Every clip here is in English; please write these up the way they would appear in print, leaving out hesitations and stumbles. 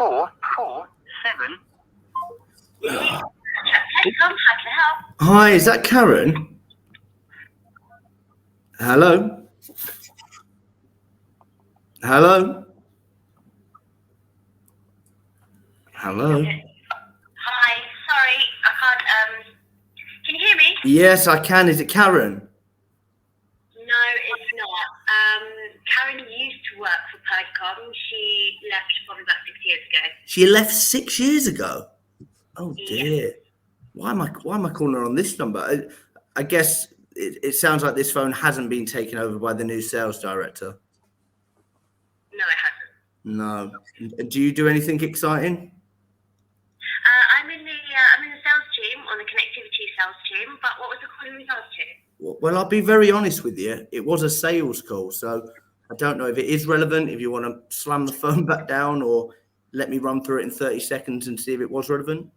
447. Telecom, how can I help? Hi, is that Karen? Hello? Hello? Hello? Hi, sorry, I can't, can you hear me? Yes, I can. Is it Karen? No, it's not. Karen used to work for Telecom. She left probably about 6 years ago. She left 6 years ago. Oh Yeah. dear. Why am I calling her on this number? I guess it sounds like this phone hasn't been taken over by the new sales director. No, it hasn't. No. Do you do anything exciting? I'm in the sales team, on the connectivity sales team, but what was the call in regards to? Well, I'll be very honest with you. It was a sales call, so I don't know if it is relevant, if you want to slam the phone back down or let me run through it in 30 seconds and see if it was relevant.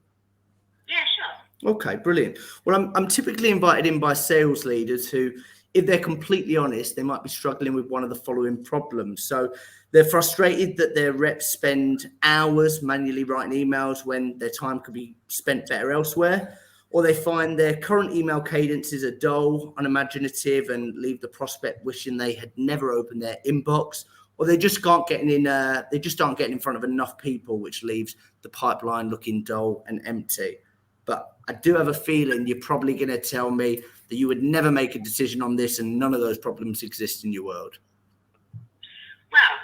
Yeah, sure. Okay, brilliant. Well, I'm typically invited in by sales leaders who, if they're completely honest, they might be struggling with one of the following problems. So they're frustrated that their reps spend hours manually writing emails when their time could be spent better elsewhere, or they find their current email cadences are dull, unimaginative, and leave the prospect wishing they had never opened their inbox, or they just aren't getting in front of enough people, which leaves the pipeline looking dull and empty. But I do have a feeling you're probably going to tell me that you would never make a decision on this and none of those problems exist in your world. Well,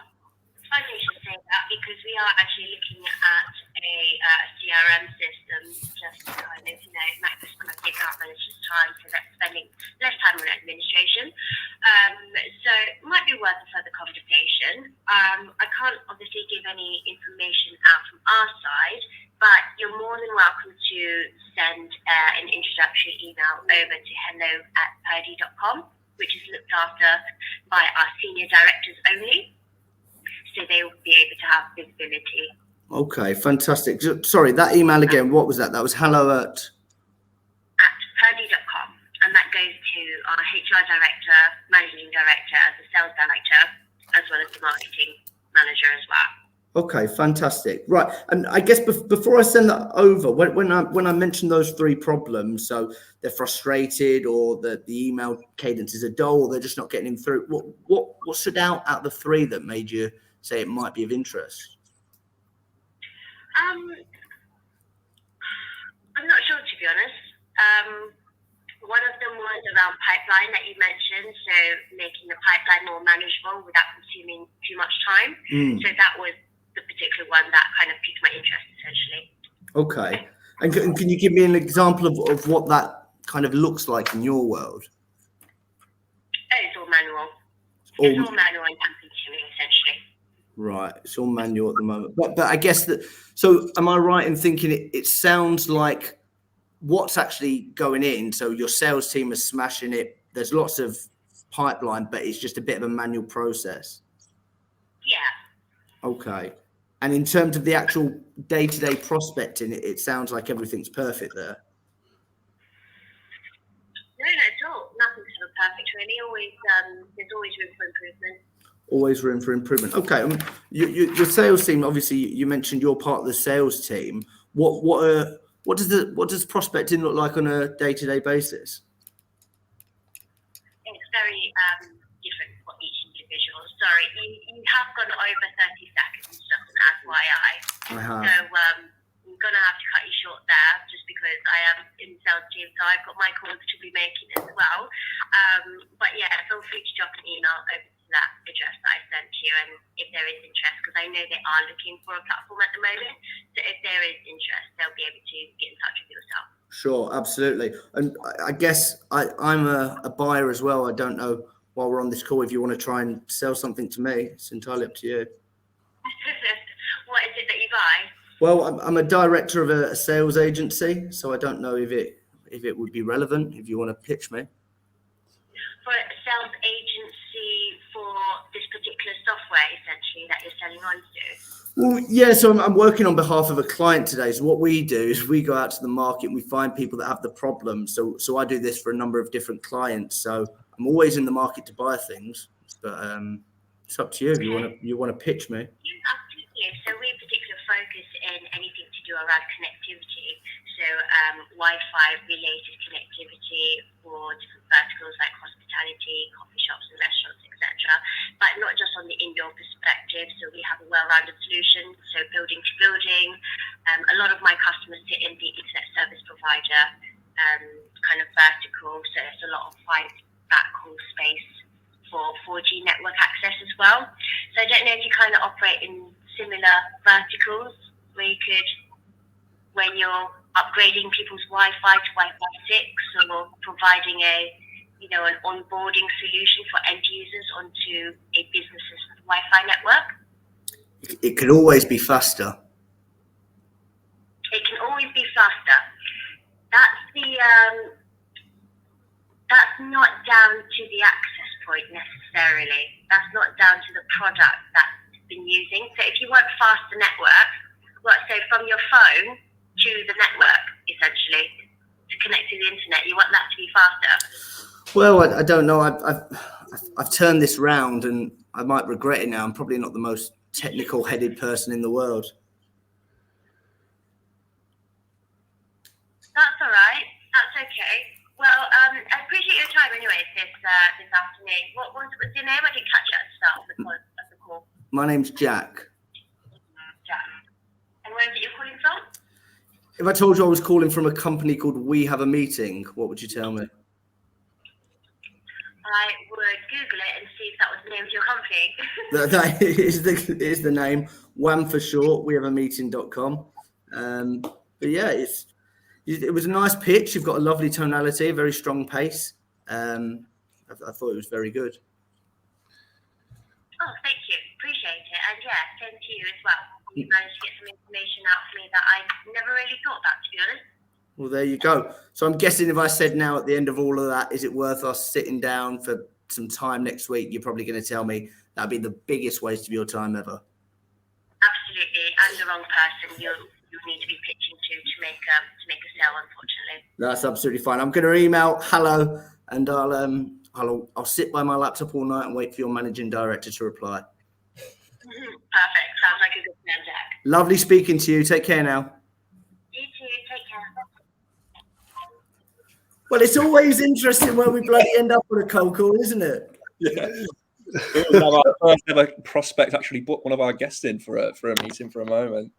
it's funny you should say that because we are actually looking at a CRM system just to kind of, maximize the account manager's time so that's spending less time on administration. So it might be worth a further conversation. I can't obviously give any information out from our side, but you're more than welcome to send an introductory email over to hello@purdy.com, which is looked after by our senior directors only. So they will be able to have visibility. Okay, fantastic. Sorry, that email again, what was that? That was hello@? Purdy.com. And that goes to our HR director, managing director, as a sales director, as well as the marketing manager as well. Okay, fantastic. Right, and I guess before I send that over, when I mentioned those three problems, so they're frustrated, or the email cadences are dull, or they're just not getting through. What stood out of the three that made you say it might be of interest? I'm not sure, to be honest. One of them was around pipeline that you mentioned, so making the pipeline more manageable without consuming too much time. So that was the particular one that kind of piqued my interest, essentially. Okay. And can you give me an example of what that kind of looks like in your world? It's all manual. It's all manual and time consuming, essentially. Right. It's all manual at the moment. But I guess that, so am I right in thinking it sounds like what's actually going in? So your sales team is smashing it. There's lots of pipeline, but it's just a bit of a manual process. Yeah. Okay. And in terms of the actual day-to-day prospecting, it sounds like everything's perfect there. No, not at all. Nothing's ever perfect, really. There's always room for improvement. Always room for improvement. Okay. Your sales team, obviously, you mentioned you're part of the sales team. What does prospecting look like on a day-to-day basis? It's very different for each individual. Sorry, you have gone over 30 seconds, just an FYI. So I'm going to have to cut you short there just because I am in the sales team, so I've got my calls to be making as well. But yeah, feel free to drop an email over to that address that I sent to you, and if there is interest, because I know they are looking for a platform at the moment, so if there is interest, they'll be able to get in touch with yourself. Sure, absolutely. And I guess I'm a buyer as well. I don't know, while we're on this call, if you want to try and sell something to me. It's entirely up to you. What is it that you buy? Well, I'm a director of a sales agency, so I don't know if it would be relevant if you want to pitch me. For a sales agency for this particular software, essentially, that you're selling on to? Well, yeah, so I'm working on behalf of a client today. So what we do is we go out to the market and we find people that have the problem. So I do this for a number of different clients. So I'm always in the market to buy things, but it's up to you if you want to pitch me. Yeah, absolutely. So we particularly focus around connectivity. So Wi-Fi related connectivity for different verticals like hospitality, coffee shops and restaurants, etc. But not just on the indoor perspective. So we have a well-rounded solution. So building to building. A lot of my customers sit in the internet service provider kind of vertical. So there's a lot of backhaul space for 4G network access as well. So I don't know if you kind of operate in similar verticals where you could, when you're upgrading people's Wi-Fi to Wi-Fi 6 or providing an onboarding solution for end users onto a business's Wi-Fi network. It could always be faster. It can always be faster. That's not down to the access point necessarily. That's not down to the product that's been using. So if you want faster network, so from your phone to the network, essentially, to connect to the internet, you want that to be faster. Well, I don't know. I've turned this round, and I might regret it now. I'm probably not the most technical-headed person in the world. That's all right. That's okay. Well, I appreciate your time anyways this afternoon. What's your name? I didn't catch it at the start of the call. My name's Jack. Jack. And where is it you're calling from? If I told you I was calling from a company called We Have a Meeting, what would you tell me? I would Google it and see if that was the name of your company. That is the name. WHAM for short. WeHaveAmeeting.com. But yeah, it was a nice pitch. You've got a lovely tonality, a very strong pace. I thought it was very good. Oh, thank you. Appreciate it. And yeah, same to you as well. You managed to get some information out for me that I never really thought about, to be honest. Well, there you go. So I'm guessing if I said now at the end of all of that, is it worth us sitting down for some time next week? You're probably going to tell me that'd be the biggest waste of your time ever. Absolutely. I'm the wrong person you need to be pitching to make a sale, unfortunately. That's absolutely fine. I'm going to email hello, and I'll sit by my laptop all night and wait for your managing director to reply. Perfect. Sounds like a good plan, Jack. Lovely speaking to you. Take care now. You too. Take care. Well, it's always interesting when we bloody end up on a cold call, isn't it? Yeah. Our first ever prospect actually booked one of our guests in for a meeting for a moment.